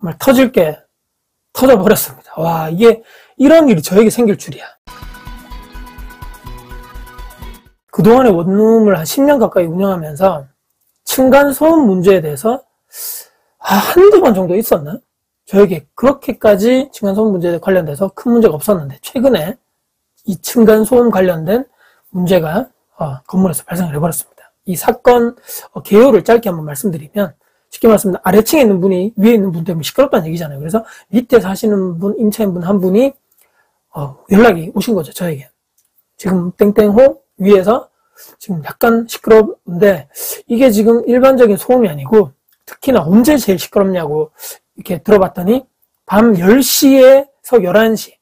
정말 터질 게 터져버렸습니다. 와, 이게 이런 일이 저에게 생길 줄이야. 그동안에 원룸을 한 10년 가까이 운영하면서 층간소음 문제에 대해서 한두 번 정도 있었나? 저에게 그렇게까지 층간소음 문제에 관련돼서 큰 문제가 없었는데 최근에 이 층간소음 관련된 문제가 건물에서 발생을 해버렸습니다. 이 사건 개요를 짧게 한번 말씀드리면, 쉽게 말하면 아래층에 있는 분이 위에 있는 분 때문에 시끄럽다는 얘기잖아요. 그래서 밑에 사시는 분, 임차인 분 한 분이 연락이 오신 거죠, 저에게. 지금 땡땡호 위에서 지금 약간 시끄러운데 이게 지금 일반적인 소음이 아니고, 특히나 언제 제일 시끄럽냐고 이렇게 들어봤더니 밤 10시에서 11시,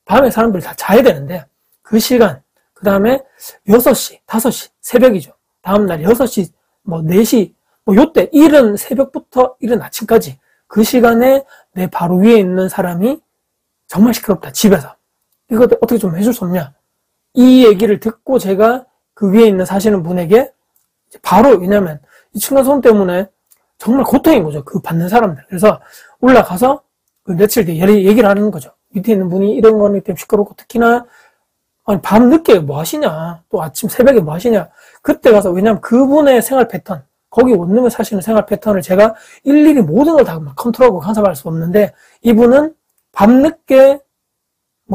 밤에 사람들이 다 자야 되는데 그 시간, 그 다음에 6시, 5시, 새벽이죠. 다음날 6시, 4시, 요때 이른 새벽부터 이른 아침까지 그 시간에 내 바로 위에 있는 사람이 정말 시끄럽다, 집에서. 이거 어떻게 좀 해줄 수 없냐? 이 얘기를 듣고 제가 그 위에 있는 사시는 분에게 바로, 왜냐면 이 층간소음 때문에 정말 고통인 거죠, 그 받는 사람들. 그래서 올라가서 그 며칠 뒤에 얘기를 하는 거죠. 밑에 있는 분이 이런 거니 때문에 시끄럽고, 특히나 아니 밤 늦게 뭐 하시냐, 또 아침 새벽에 뭐 하시냐. 그때 가서, 왜냐면 그분의 생활 패턴, 거기 원룸에 사시는 생활 패턴을 제가 일일이 모든 걸 다 컨트롤하고 간섭할 수 없는데, 이분은 밤늦게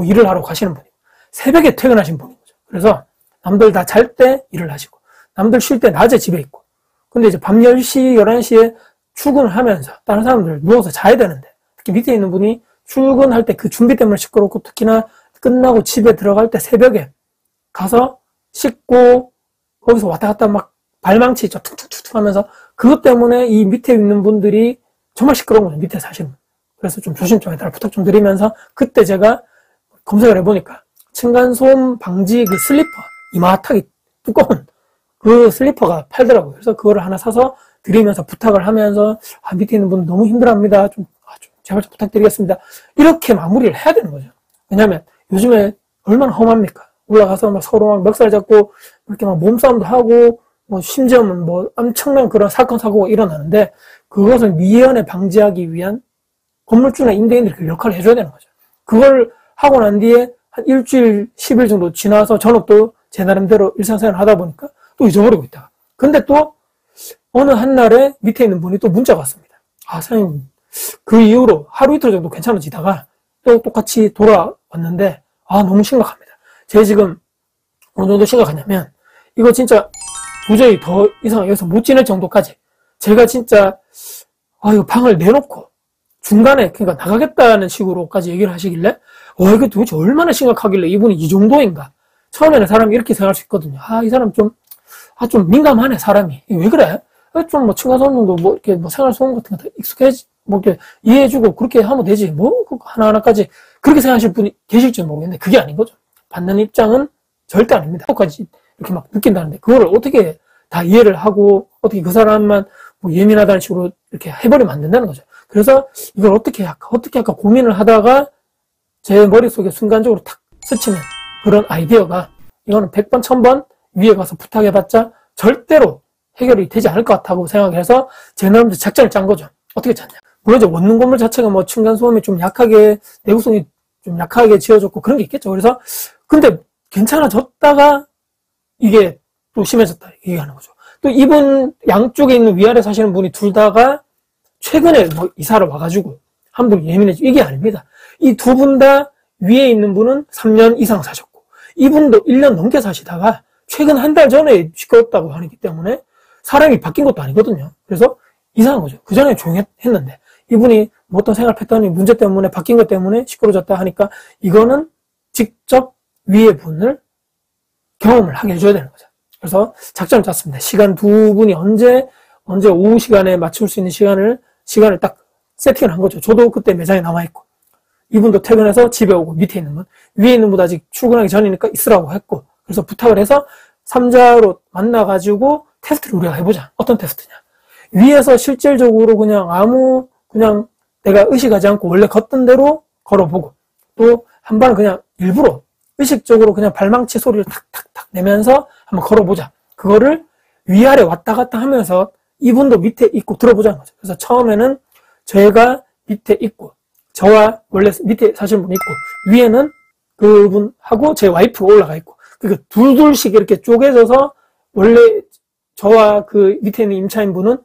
일을 하러 가시는 분이고 새벽에 퇴근하신 분인 거죠. 그래서 남들 다 잘 때 일을 하시고 남들 쉴 때 낮에 집에 있고, 근데 이제 밤 10시, 11시에 출근을 하면서 다른 사람들 누워서 자야 되는데, 특히 밑에 있는 분이 출근할 때 그 준비 때문에 시끄럽고, 특히나 끝나고 집에 들어갈 때 새벽에 가서 씻고 거기서 왔다 갔다 막 발망치 있죠, 툭툭툭툭 하면서, 그것 때문에 이 밑에 있는 분들이 정말 시끄러운 거죠, 밑에 사시는 분. 그래서 좀 조심 좀 해달라 부탁 좀 드리면서, 그때 제가 검색을 해보니까 층간소음 방지 그 슬리퍼, 이마타기 두꺼운 그 슬리퍼가 팔더라고요. 그래서 그거를 하나 사서 드리면서 부탁을 하면서, 밑에 있는 분 너무 힘들어합니다, 좀 제발 좀 부탁드리겠습니다, 이렇게 마무리를 해야 되는 거죠. 왜냐면 요즘에 얼마나 험합니까? 올라가서 막 서로 막 멱살 잡고 이렇게 막 몸싸움도 하고, 심지어는 엄청난 그런 사건 사고가 일어나는데, 그것을 미연에 방지하기 위한 건물주나 임대인들이 그 역할을 해줘야 되는 거죠. 그걸 하고 난 뒤에 한 일주일, 10일 정도 지나서 저는 또 제 나름대로 일상생활을 하다 보니까 또 잊어버리고 있다가, 근데 또 어느 한날에 밑에 있는 분이 또 문자가 왔습니다. 사장님, 그 이후로 하루 이틀 정도 괜찮아지다가 또 똑같이 돌아왔는데, 너무 심각합니다. 제가 지금 어느 정도 심각하냐면, 이거 진짜 도저히 더 이상 여기서 못 지낼 정도까지, 제가 진짜 이거 방을 내놓고 중간에 그러니까 나가겠다는 식으로까지 얘기를 하시길래, 이거 도대체 얼마나 심각하길래 이분이 이 정도인가. 처음에는 사람이 이렇게 생각할 수 있거든요. 이 사람 좀 민감하네, 사람이. 왜 그래? 좀 층간소음도 이렇게 생활소음 같은 거 익숙해지, 이렇게 이해해주고 그렇게 하면 되지. 하나하나까지 그렇게 생각하실 분이 계실지 모르겠는데, 그게 아닌 거죠. 받는 입장은 절대 아닙니다. 그것까지 이렇게 막 느낀다는데, 그거를 어떻게 다 이해를 하고, 어떻게 그 사람만 예민하다는 식으로 이렇게 해버리면 안 된다는 거죠. 그래서 이걸 어떻게 할까 고민을 하다가 제 머릿속에 순간적으로 탁 스치는 그런 아이디어가, 이거는 100번, 1000번 위에 가서 부탁해봤자 절대로 해결이 되지 않을 것 같다고 생각해서 제 나름대로 작전을 짠 거죠. 어떻게 짰냐. 물론 이제 원룸 건물 자체가 층간소음이 좀 약하게, 내구성이 좀 약하게 지어졌고 그런 게 있겠죠. 그래서, 근데 괜찮아졌다가 이게 또 심해졌다 얘기하는 거죠. 또 이분 양쪽에 있는 위아래 사시는 분이 둘 다가 최근에 이사를 와가지고 한 분이 예민해지고, 이게 아닙니다. 이 두 분 다 위에 있는 분은 3년 이상 사셨고, 이분도 1년 넘게 사시다가 최근 한 달 전에 시끄럽다고 하기 때문에 사람이 바뀐 것도 아니거든요. 그래서 이상한 거죠. 그 전에 조용했는데 이분이 어떤 생활 패턴이 문제 때문에 바뀐 것 때문에 시끄러워졌다 하니까, 이거는 직접 위에 분을 경험을 하게 해줘야 되는 거죠. 그래서 작전을 짰습니다. 시간 두 분이 언제 오후 시간에 맞출 수 있는 시간을 딱 세팅을 한 거죠. 저도 그때 매장에 남아있고, 이분도 퇴근해서 집에 오고, 밑에 있는 분, 위에 있는 분 아직 출근하기 전이니까 있으라고 했고, 그래서 부탁을 해서 3자로 만나가지고 테스트를 우리가 해보자. 어떤 테스트냐. 위에서 실질적으로 그냥 내가 의식하지 않고 원래 걷던 대로 걸어보고, 또 한 번 그냥 일부러 의식적으로 그냥 발망치 소리를 탁탁탁 내면서 한번 걸어보자. 그거를 위아래 왔다 갔다 하면서 이분도 밑에 있고 들어보자는 거죠. 그래서 처음에는 제가 밑에 있고, 저와 원래 밑에 사시는 분이 있고, 위에는 그분하고 제 와이프가 올라가 있고, 그러니까 둘둘씩 이렇게 쪼개져서 원래 저와 그 밑에 있는 임차인 분은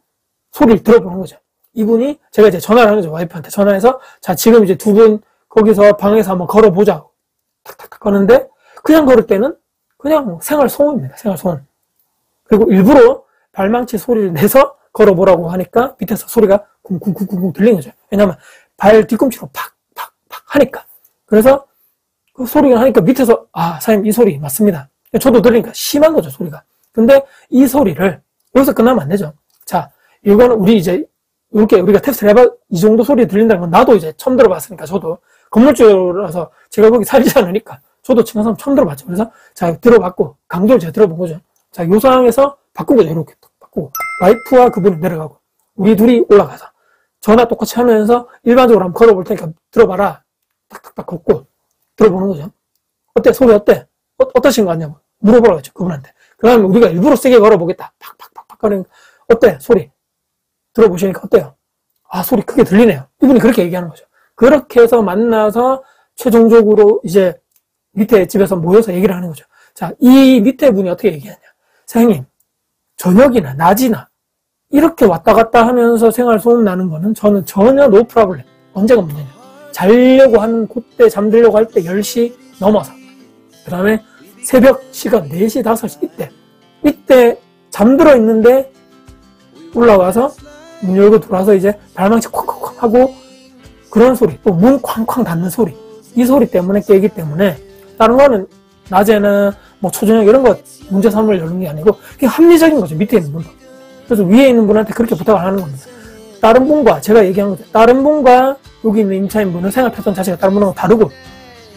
소리를 들어보는 거죠. 이분이 제가 이제 전화를 하는 거죠. 와이프한테 전화해서, 자, 지금 이제 두 분 거기서 방에서 한번 걸어보자고. 탁탁탁 거는데, 그냥 걸을 때는 그냥 뭐 생활 소음입니다. 생활 소음. 그리고 일부러 발망치 소리를 내서 걸어보라고 하니까 밑에서 소리가 쿵쿵쿵쿵 들리는 거죠. 왜냐면 발 뒤꿈치로 팍팍팍 하니까. 그래서 그 소리가 하니까 밑에서, 아, 사장님 이 소리 맞습니다. 저도 들으니까 심한 거죠, 소리가. 근데 이 소리를 여기서 끝나면 안 되죠. 자, 이거는 우리 이제 이렇게 우리가 테스트를 해봐, 이 정도 소리 들린다는 건 나도 이제 처음 들어봤으니까, 저도 건물주라서 제가 거기 살지 않으니까 저도 층간소음 처음 들어봤죠. 그래서 자, 들어봤고 강도를 제가 들어본 거죠. 자, 요 상황에서 바꾼 거죠. 이렇게 바꾸고 와이프와 그분이 내려가고 우리 둘이 올라가서 전화 똑같이 하면서 일반적으로 한번 걸어볼 테니까 들어봐라. 탁탁탁 걷고 들어보는 거죠. 어때? 소리 어때? 어떠신 거 같냐고 물어보라고 했죠. 그분한테. 그 다음에 우리가 일부러 세게 걸어보겠다. 팍팍팍팍 거리는 어때? 소리 들어보시니까 어때요? 아, 소리 크게 들리네요. 이분이 그렇게 얘기하는 거죠. 그렇게 해서 만나서 최종적으로 이제 밑에 집에서 모여서 얘기를 하는 거죠. 자, 이 밑에 분이 어떻게 얘기하냐. 사장님, 저녁이나 낮이나 이렇게 왔다 갔다 하면서 생활 소음 나는 거는 저는 전혀 노 프로블렘. 언제가 문제냐. 자려고 하는 그때 잠들려고 할 때 10시 넘어서. 그 다음에 새벽 시간 4시, 5시 이때 잠들어 있는데 올라와서 문 열고 들어와서 이제 발망치 쾅쾅쾅 하고 그런 소리, 또 문 쾅쾅 닫는 소리, 이 소리 때문에 깨기 때문에 다른 거는 낮에는 뭐 초저녁 이런 거 문제 삼을 여는 게 아니고 그냥 합리적인 거죠. 밑에 있는 분도. 그래서 위에 있는 분한테 그렇게 부탁을 하는 겁니다. 다른 분과 제가 얘기한 거죠. 다른 분과 여기 있는 임차인 분은 생활 패턴 자체가 다른 분하고 다르고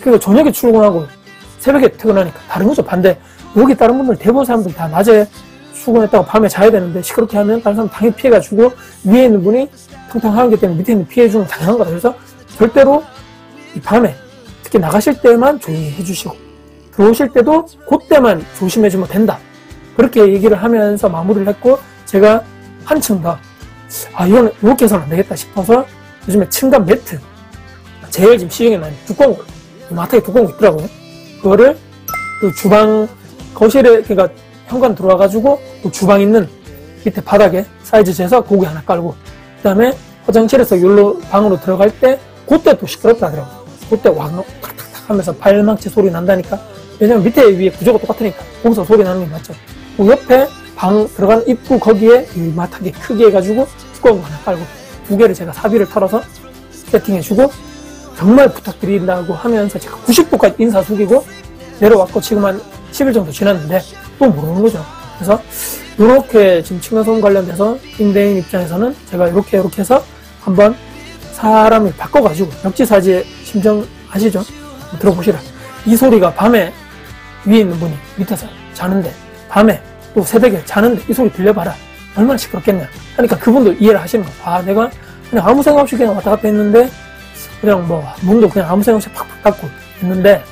그리고 저녁에 출근하고 새벽에 퇴근하니까 다른 거죠. 반대 여기 다른 분들 대부분 사람들 다 낮에 출근했다가 밤에 자야 되는데 시끄럽게 하면 다른 사람 당연히 피해가지고 위에 있는 분이 탕탕하기 때문에 밑에 있는 피해주는 당연한 거다. 그래서 절대로 이 밤에 특히 나가실 때만 조용히 해주시고 들어오실 때도 그때만 조심해주면 된다. 그렇게 얘기를 하면서 마무리를 했고 제가 한층 더 이거는 이렇게 해서는 안 되겠다 싶어서 요즘에 층간 매트 제일 지금 시중에 나는 두꺼운 거 마트에 두꺼운 거 있더라고요. 그거를 그 주방 거실에 그러니까 현관 들어와가지고 그 주방 있는 밑에 바닥에 사이즈 재서 고기 하나 깔고 그 다음에 화장실에서 여기로 방으로 들어갈 때 그때 또 시끄럽다 하더라고요. 그때 왕 탁탁탁 하면서 발망치 소리 난다니까. 왜냐면 밑에 위에 구조가 똑같으니까 거기서 소리 나는 게 맞죠. 그 옆에 방 들어간 입구 거기에 이마하게 크게 해가지고 두꺼운 거 하나 깔고 2개를 제가 사비를 털어서 세팅해주고 정말 부탁드린다고 하면서 제가 90도까지 인사 숙이고 내려왔고 지금 한 10일 정도 지났는데 또 모르는 거죠. 그래서 이렇게 지금 층간소음 관련돼서 임대인 입장에서는 제가 이렇게 해서 한번 사람을 바꿔가지고 역지사지의 심정 아시죠? 들어보시라. 이 소리가 밤에 위에 있는 분이 밑에서 자는데 밤에 또 새벽에 자는데 이 소리 들려봐라. 얼마나 시끄럽겠냐. 하니까 그분도 이해를 하시는 거예요. 내가 그냥 아무 생각 없이 그냥 왔다 갔다 했는데 그냥 뭐 문도 그냥 아무 생각 없이 팍팍 닫고 했는데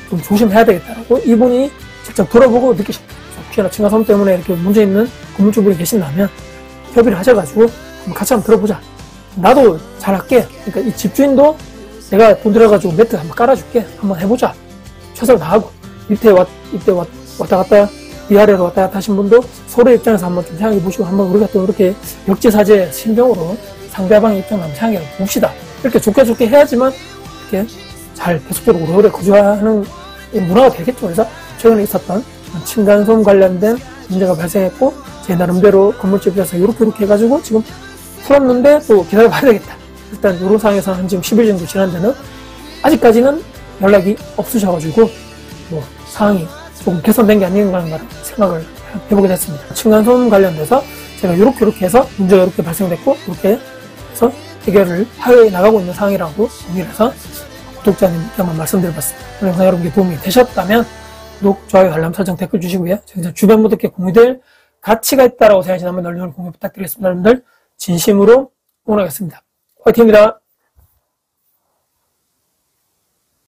좀 조심해야 되겠다라고 이분이 직접 들어보고 느끼셨다. 혹시나 층간소음 때문에 이렇게 문제 있는 건물주분이 계신다면 협의를 하셔가지고 한번 같이 한번 들어보자. 나도 잘할게. 그러니까 이 집주인도 내가 돈 들여가지고 매트 한번 깔아줄게. 한번 해보자. 최선을 다하고 이때 왔다 갔다 위아래로 왔다 갔다 하신 분도 서로 입장에서 한번 좀 생각해 보시고 한번 우리가 또 이렇게 역지사지의 심정으로 상대방의 입장을 한번 생각해 봅시다. 이렇게 좋게 해야지만 이렇게 잘 계속적으로 오래 거주하는 문화가 되겠죠. 그래서 최근에 있었던 층간소음 관련된 문제가 발생했고 제 나름대로 건물주에서 이렇게 해가지고 지금 풀었는데 또 기다려봐야 되겠다. 일단 이런 상황에서는 지금 10일 정도 지난 데는 아직까지는 연락이 없으셔가지고 뭐 상황이 조금 개선된 게 아닌가 생각을 해보게 됐습니다. 층간소음 관련돼서 제가 이렇게 해서 문제가 이렇게 발생됐고 이렇게 해서 해결을 하여 나가고 있는 상황이라고 정리를 해서 구독자님께 한번 말씀드려봤습니다. 오늘 영상 여러분께 도움이 되셨다면 구독, 좋아요, 알람 설정, 댓글 주시고요. 제가 주변 분들께 공유될 가치가 있다라고 생각하시는 분들 널리 공유 부탁드리겠습니다. 여러분들 진심으로 응원하겠습니다. 화이팅입니다.